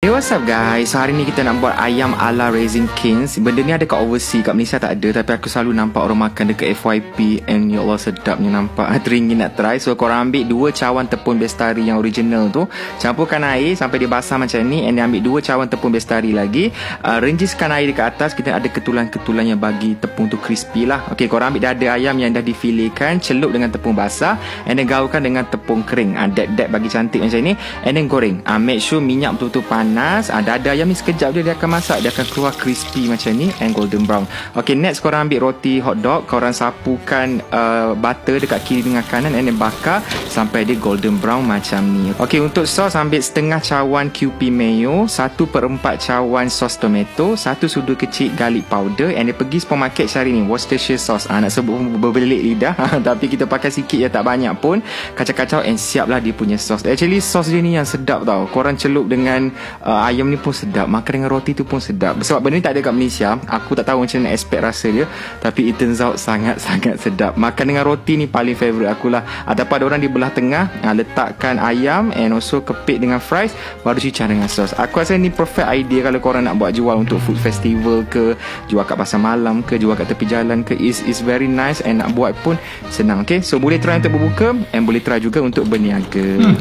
Hey, what's up guys? So hari ni kita nak buat ayam ala Raising Cane's. Benda ni ada kat overseas, kat Malaysia tak ada. Tapi aku selalu nampak orang makan dekat FYP. And ya Allah sedapnya nampak. Teringin nak try. So korang ambil 2 cawan tepung bestari yang original tu, campurkan air sampai dia basah macam ni. And ambil 2 cawan tepung bestari lagi, renjiskan air dekat atas. Kita ada ketulan-ketulan yang bagi tepung tu crispy lah. Okay, korang ambil dada ayam yang dah difiletkan, celup dengan tepung basah, and then gaulkan dengan tepung kering. Dap-dap bagi cantik macam ni. And then goreng. Make sure minyak betul-betul panas. Dada ayam ni sekejap dia akan masak, dia akan keluar crispy macam ni and golden brown. Okay, next korang ambil roti hot dog, korang sapukan butter dekat kiri dengan kanan and then bakar sampai dia golden brown macam ni. Okay, untuk sos ambil setengah cawan QP mayo, 1/4 cawan sos tomato, 1 sudu kecil garlic powder, and dia pergi supermarket cari ni Worcestershire sauce. Nak sebut berbelit lidah tapi kita pakai sikit je, tak banyak pun. Kacau-kacau and siaplah dia punya sos. Actually sos dia ni yang sedap tau. Korang celup dengan ayam ni pun sedap, makan dengan roti tu pun sedap. Sebab benda ni tak ada kat Malaysia. Aku tak tahu macam mana aspek rasa dia, tapi it turns out sangat-sangat sedap. Makan dengan roti ni paling favourite akulah. Ataupun ada orang di belah tengah, letakkan ayam and also kepit dengan fries, baru cincang dengan sos. Aku rasa ni perfect idea kalau korang nak buat jual untuk food festival ke, jual kat pasar malam ke, jual kat tepi jalan ke. Is very nice and nak buat pun senang. Okay, so boleh try untuk berbuka and boleh try juga untuk berniaga.